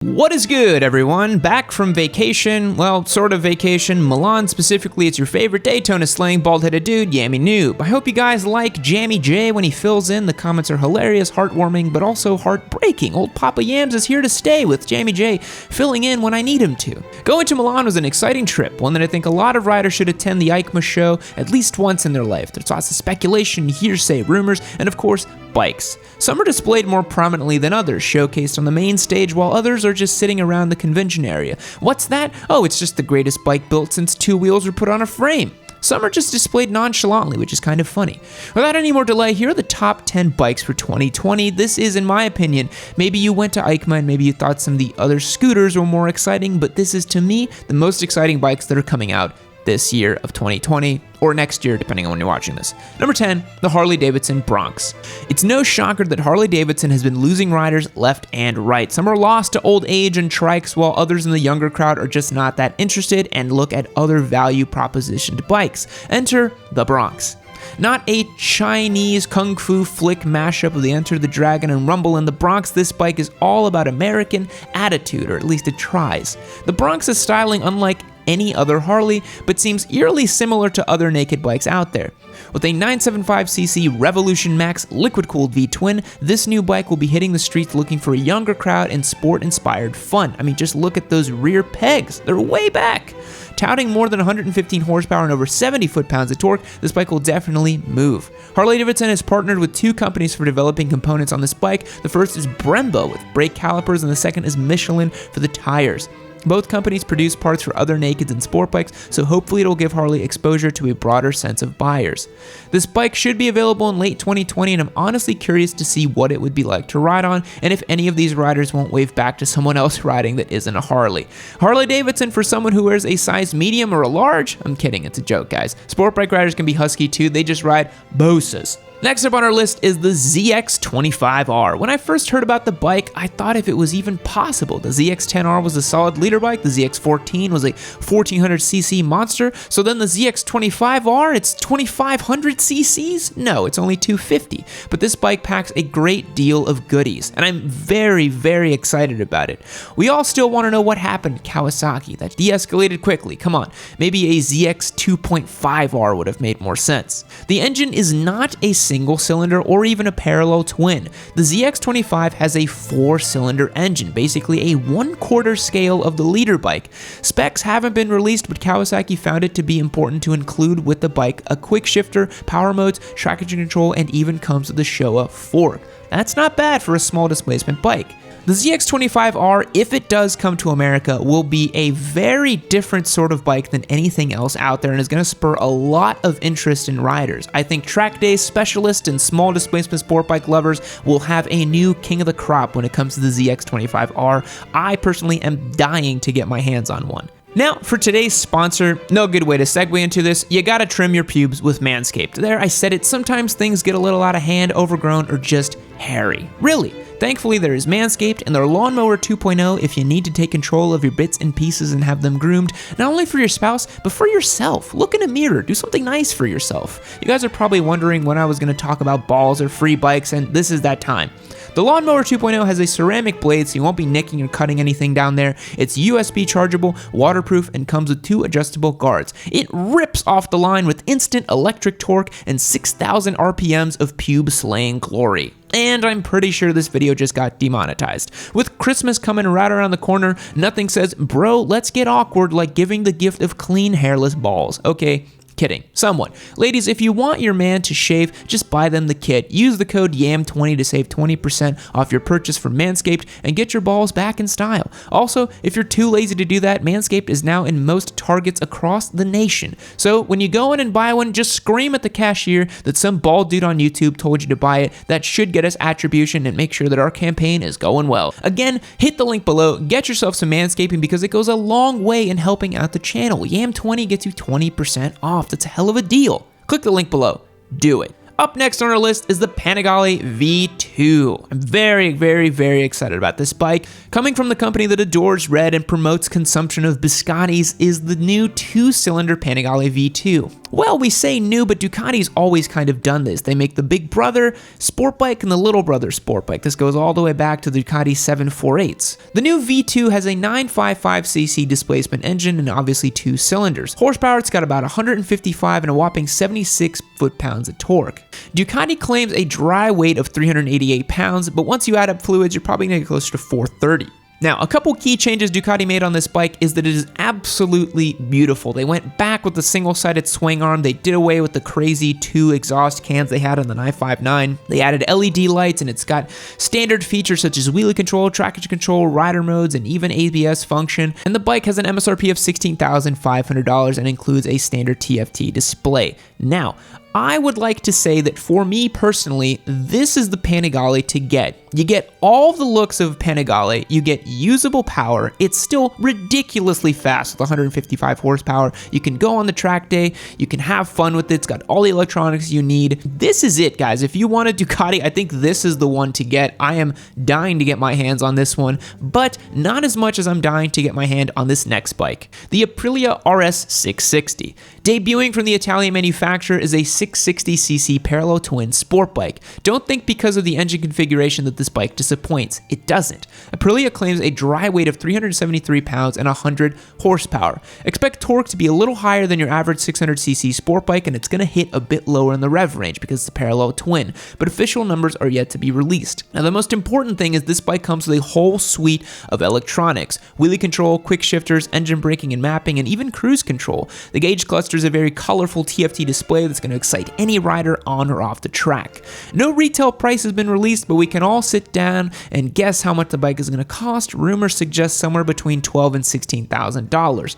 What is good, everyone? Back from vacation, well, sort of vacation, Milan specifically. It's your favorite Daytona slaying bald-headed dude, Yammie Noob. I hope you guys like Yammie J when he fills in. The comments are hilarious, heartwarming, but also heartbreaking. Old Papa Yams is here to stay with Yammie J, filling in when I need him to. Going to Milan was an exciting trip, one that I think a lot of riders should attend the EICMA show at least once in their life. There's lots of speculation, hearsay, rumors, and of course, bikes. Some are displayed more prominently than others, showcased on the main stage, while others are just sitting around the convention area. What's that? Oh, it's just the greatest bike built since two wheels were put on a frame. Some are just displayed nonchalantly, which is kind of funny. Without any more delay, here are the top 10 bikes for 2020. This is, in my opinion, maybe you went to EICMA and maybe you thought some of the other scooters were more exciting, but this is, to me, the most exciting bikes that are coming out this year of 2020, or next year, depending on when you're watching this. Number 10, the Harley-Davidson Bronx. It's no shocker that Harley-Davidson has been losing riders left and right. Some are lost to old age and trikes, while others in the younger crowd are just not that interested and look at other value propositioned bikes. Enter the Bronx. Not a Chinese kung fu flick mashup of the Enter the Dragon and Rumble in the Bronx, this bike is all about American attitude, or at least it tries. The Bronx is styling unlike any other Harley, but seems eerily similar to other naked bikes out there. With a 975cc Revolution Max liquid-cooled V-twin, this new bike will be hitting the streets looking for a younger crowd and sport-inspired fun. I mean, just look at those rear pegs. They're way back. Touting more than 115 horsepower and over 70 foot-pounds of torque, this bike will definitely move. Harley-Davidson has partnered with two companies for developing components on this bike. The first is Brembo with brake calipers, and the second is Michelin for the tires. Both companies produce parts for other nakeds and sport bikes, so hopefully it'll give Harley exposure to a broader sense of buyers. This bike should be available in late 2020, and I'm honestly curious to see what it would be like to ride on, and if any of these riders won't wave back to someone else riding that isn't a Harley. Harley-Davidson for someone who wears a size medium or a large? I'm kidding, it's a joke, guys. Sport bike riders can be husky too, they just ride Busas. Next up on our list is the ZX25R. When I first heard about the bike, I thought if it was even possible. The ZX10R was a solid leader bike, the ZX14 was a 1400cc monster, so then the ZX25R, it's 2500 cc's? No, it's only 250, but this bike packs a great deal of goodies, and I'm very, very excited about it. We all still want to know what happened to Kawasaki. That de-escalated quickly, come on. Maybe a ZX 2.5R would have made more sense. The engine is not a single cylinder or even a parallel twin. The ZX25 has a 4-cylinder engine, basically a 1/4 scale of the leader bike. Specs haven't been released, but Kawasaki found it to be important to include with the bike a quick shifter, power modes, traction control, and even comes with a Showa fork. That's not bad for a small displacement bike. The ZX25R, if it does come to America, will be a very different sort of bike than anything else out there and is going to spur a lot of interest in riders. I think track day specialists and small displacement sport bike lovers will have a new king of the crop when it comes to the ZX25R. I personally am dying to get my hands on one. Now, for today's sponsor, no good way to segue into this, you gotta trim your pubes with Manscaped. There, I said it, sometimes things get a little out of hand, overgrown, or just hairy. Really. Thankfully, there is Manscaped and their Lawnmower 2.0 if you need to take control of your bits and pieces and have them groomed, not only for your spouse, but for yourself. Look in a mirror, do something nice for yourself. You guys are probably wondering when I was gonna talk about balls or free bikes, and this is that time. The Lawnmower 2.0 has a ceramic blade, so you won't be nicking or cutting anything down there. It's USB chargeable, waterproof, and comes with 2 adjustable guards. It rips off the line with instant electric torque and 6,000 RPMs of pube slaying glory. And I'm pretty sure this video just got demonetized. With Christmas coming right around the corner, nothing says, bro, let's get awkward like giving the gift of clean hairless balls. Okay, kidding, somewhat. Ladies, if you want your man to shave, just buy them the kit. Use the code YAM20 to save 20% off your purchase from Manscaped and get your balls back in style. Also, if you're too lazy to do that, Manscaped is now in most Targets across the nation. So when you go in and buy one, just scream at the cashier that some bald dude on YouTube told you to buy it. That should get us attribution and make sure that our campaign is going well. Again, hit the link below, get yourself some manscaping because it goes a long way in helping out the channel. YAM20 gets you 20% off. That's a hell of a deal. Click the link below. Do it. Up next on our list is the Panigale V2. I'm very, very, very excited about this bike. Coming from the company that adores red and promotes consumption of biscottis is the new 2-cylinder Panigale V2. Well, we say new, but Ducati's always kind of done this. They make the big brother sport bike and the little brother sport bike. This goes all the way back to the Ducati 748s. The new V2 has a 955cc displacement engine and obviously 2 cylinders. Horsepower, it's got about 155 and a whopping 76 foot-pounds of torque. Ducati claims a dry weight of 388 pounds, but once you add up fluids, you're probably going to get closer to 430. Now, a couple key changes Ducati made on this bike is that it is absolutely beautiful. They went back with the single-sided swing arm. They did away with the crazy 2 exhaust cans they had on the 959. They added LED lights, and it's got standard features such as wheelie control, traction control, rider modes, and even ABS function. And the bike has an MSRP of $16,500 and includes a standard TFT display. Now, I would like to say that for me personally, this is the Panigale to get. You get all the looks of Panigale, you get usable power, it's still ridiculously fast with 155 horsepower, you can go on the track day, you can have fun with it, it's got all the electronics you need. This is it, guys. If you want a Ducati, I think this is the one to get. I am dying to get my hands on this one, but not as much as I'm dying to get my hand on this next bike. The Aprilia RS 660. Debuting from the Italian manufacturer is a 660cc parallel twin sport bike. Don't think because of the engine configuration that this bike disappoints. It doesn't. Aprilia claims a dry weight of 373 pounds and 100 horsepower. Expect torque to be a little higher than your average 600cc sport bike, and it's going to hit a bit lower in the rev range because it's a parallel twin, but official numbers are yet to be released. Now, the most important thing is this bike comes with a whole suite of electronics: wheelie control, quick shifters, engine braking and mapping, and even cruise control. The gauge cluster is a very colorful TFT display that's going to excite any rider on or off the track. No retail price has been released, but we can all sit down and guess how much the bike is going to cost. Rumors suggest somewhere between $12,000 and $16,000.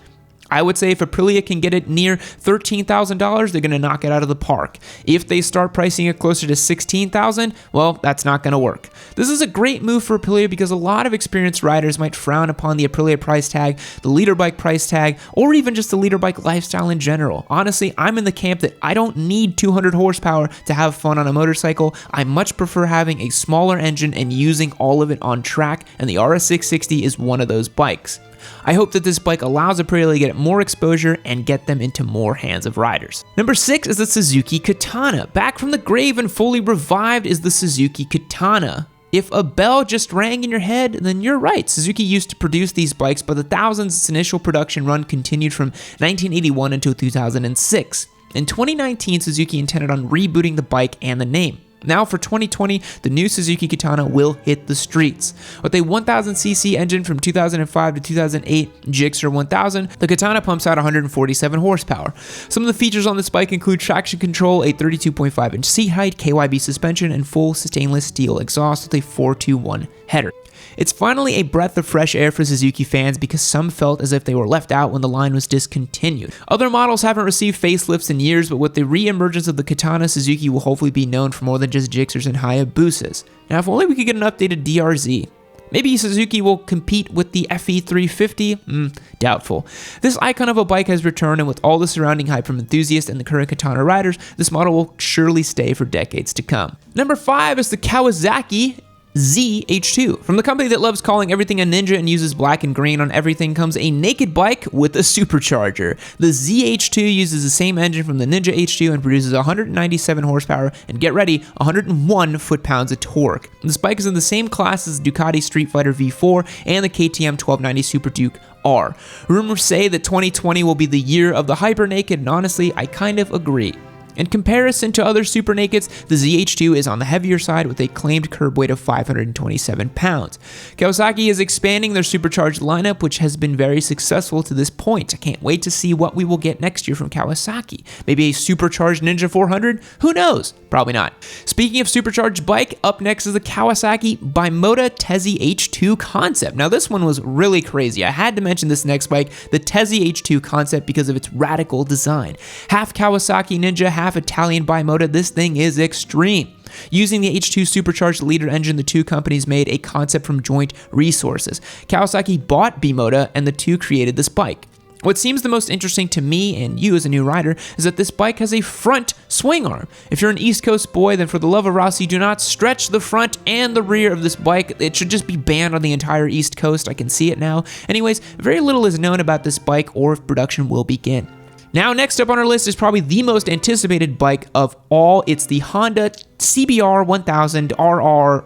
I would say if Aprilia can get it near $13,000, they're going to knock it out of the park. If they start pricing it closer to $16,000, well, that's not going to work. This is a great move for Aprilia because a lot of experienced riders might frown upon the Aprilia price tag, the leader bike price tag, or even just the leader bike lifestyle in general. Honestly, I'm in the camp that I don't need 200 horsepower to have fun on a motorcycle. I much prefer having a smaller engine and using all of it on track, and the RS660 is one of those bikes. I hope that this bike allows Aprilia to get more exposure and get them into more hands of riders. Number 6 is the Suzuki Katana. Back from the grave and fully revived is the Suzuki Katana. If a bell just rang in your head, then you're right. Suzuki used to produce these bikes, but the thousands its initial production run continued from 1981 until 2006. In 2019, Suzuki intended on rebooting the bike and the name. Now for 2020, the new Suzuki Katana will hit the streets. With a 1000cc engine from 2005 to 2008 Gixxer 1000, the Katana pumps out 147 horsepower. Some of the features on this bike include traction control, a 32.5-inch seat height, KYB suspension, and full stainless steel exhaust with a 421 header. It's finally a breath of fresh air for Suzuki fans because some felt as if they were left out when the line was discontinued. Other models haven't received facelifts in years, but with the re-emergence of the Katana, Suzuki will hopefully be known for more than just Gixxers and Hayabusas. Now, if only we could get an updated DRZ. Maybe Suzuki will compete with the FE350? Doubtful. This icon of a bike has returned, and with all the surrounding hype from enthusiasts and the current Katana riders, this model will surely stay for decades to come. Number 5 is the Kawasaki ZH2. From the company that loves calling everything a ninja and uses black and green on everything comes a naked bike with a supercharger. The ZH2 uses the same engine from the Ninja H2 and produces 197 horsepower and, get ready, 101 foot-pounds of torque. This bike is in the same class as the Ducati Street Fighter V4 and the KTM 1290 Super Duke R. Rumors say that 2020 will be the year of the hyper naked, and honestly, I kind of agree. In comparison to other super nakeds, the ZH2 is on the heavier side with a claimed curb weight of 527 pounds. Kawasaki is expanding their supercharged lineup, which has been very successful to this point. I can't wait to see what we will get next year from Kawasaki. Maybe a supercharged Ninja 400? Who knows? Probably not. Speaking of supercharged bike, up next is the Kawasaki Bimota Tezzy H2 concept. Now, this one was really crazy. I had to mention this next bike, the Tezzy H2 concept, because of its radical design. Half Kawasaki Ninja, half Italian Bimota, this thing is extreme. Using the H2 supercharged liter engine, the two companies made a concept from joint resources. Kawasaki bought Bimota, and the two created this bike. What seems the most interesting to me and you as a new rider is that this bike has a front swing arm. If you're an East Coast boy, then for the love of Rossi, do not stretch the front and the rear of this bike. It should just be banned on the entire East Coast. I can see it now. Anyways, very little is known about this bike or if production will begin. Now, next up on our list is probably the most anticipated bike of all. It's the Honda CBR 1000 RR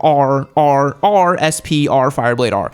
SP R Fireblade R.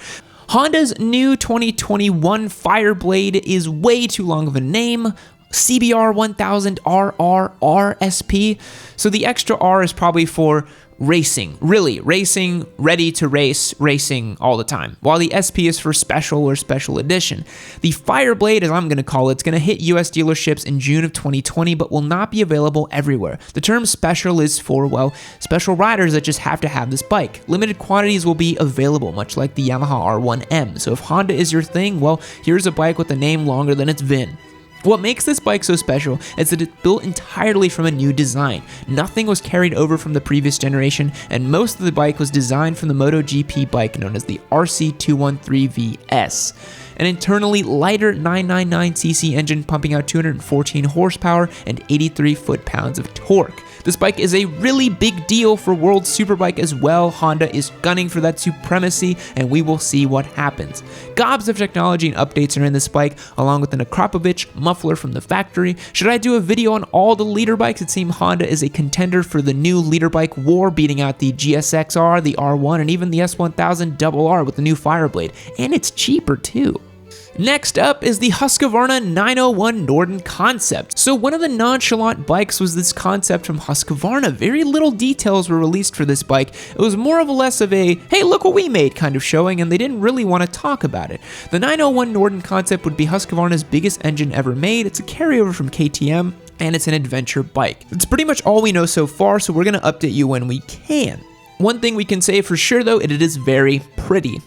Honda's new 2021 Fireblade is way too long of a name. CBR 1000 RR SP. So the extra R is probably for racing, really racing, ready to race, racing all the time, while the SP is for special or special edition. The Fireblade, as I'm going to call it, it's going to hit US dealerships in June of 2020, but will not be available everywhere. The term special is for, well, special riders that just have to have this bike. Limited quantities will be available, much like the Yamaha R1M. So if Honda is your thing, well, here's a bike with a name longer than its VIN. What makes this bike so special is that it's built entirely from a new design. Nothing was carried over from the previous generation, and most of the bike was designed from the MotoGP bike known as the RC213VS. An internally lighter 999cc engine pumping out 214 horsepower and 83 foot-pounds of torque. This bike is a really big deal for World Superbike as well. Honda is gunning for that supremacy, and we will see what happens. Gobs of technology and updates are in this bike, along with an Akrapovic muffler from the factory. Should I do a video on all the leader bikes? It seems Honda is a contender for the new leader bike war, beating out the GSX-R, the R1, and even the S1000 RR with the new Fireblade. And it's cheaper too. Next up is the Husqvarna 901 Norden concept. So one of the nonchalant bikes was this concept from Husqvarna. Very little details were released for this bike. It was more of a less of a, hey, look what we made kind of showing, and they didn't really want to talk about it. The 901 Norden concept would be Husqvarna's biggest engine ever made. It's a carryover from KTM, and it's an adventure bike. It's pretty much all we know so far, so we're going to update you when we can. One thing we can say for sure, though, it is very pretty.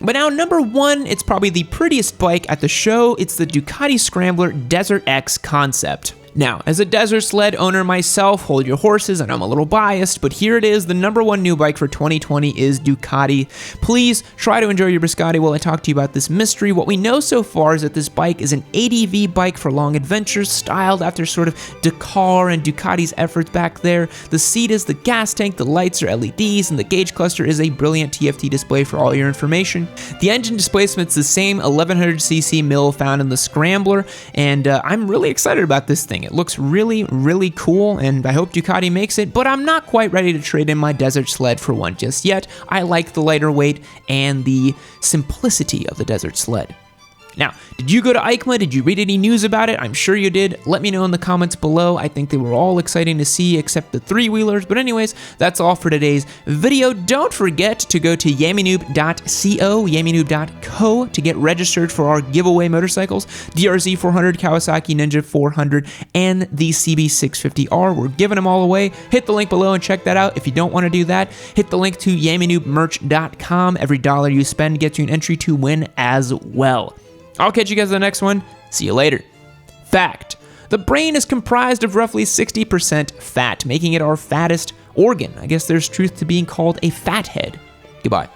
But now, number one, it's probably the prettiest bike at the show. It's the Ducati Scrambler Desert X concept. Now, as a desert sled owner myself, hold your horses, and I'm a little biased, but here it is. The number one new bike for 2020 is Ducati. Please try to enjoy your biscotti while I talk to you about this mystery. What we know so far is that this bike is an ADV bike for long adventures, styled after sort of Dakar and Ducati's efforts back there. The seat is the gas tank, the lights are LEDs, and the gauge cluster is a brilliant TFT display for all your information. The engine displacement's the same 1100cc mill found in the Scrambler, and I'm really excited about this thing. It looks really, really cool, and I hope Ducati makes it, but I'm not quite ready to trade in my desert sled for one just yet. I like the lighter weight and the simplicity of the desert sled. Now, did you go to EICMA? Did you read any news about it? I'm sure you did. Let me know in the comments below. I think they were all exciting to see except the three-wheelers. But anyways, that's all for today's video. Don't forget to go to yammienoob.co, yammienoob.co to get registered for our giveaway motorcycles, DRZ 400, Kawasaki Ninja 400, and the CB650R. We're giving them all away. Hit the link below and check that out. If you don't want to do that, hit the link to yammienoobmerch.com. Every dollar you spend gets you an entry to win as well. I'll catch you guys in the next one. See you later. Fact: the brain is comprised of roughly 60% fat, making it our fattest organ. I guess there's truth to being called a fathead. Goodbye.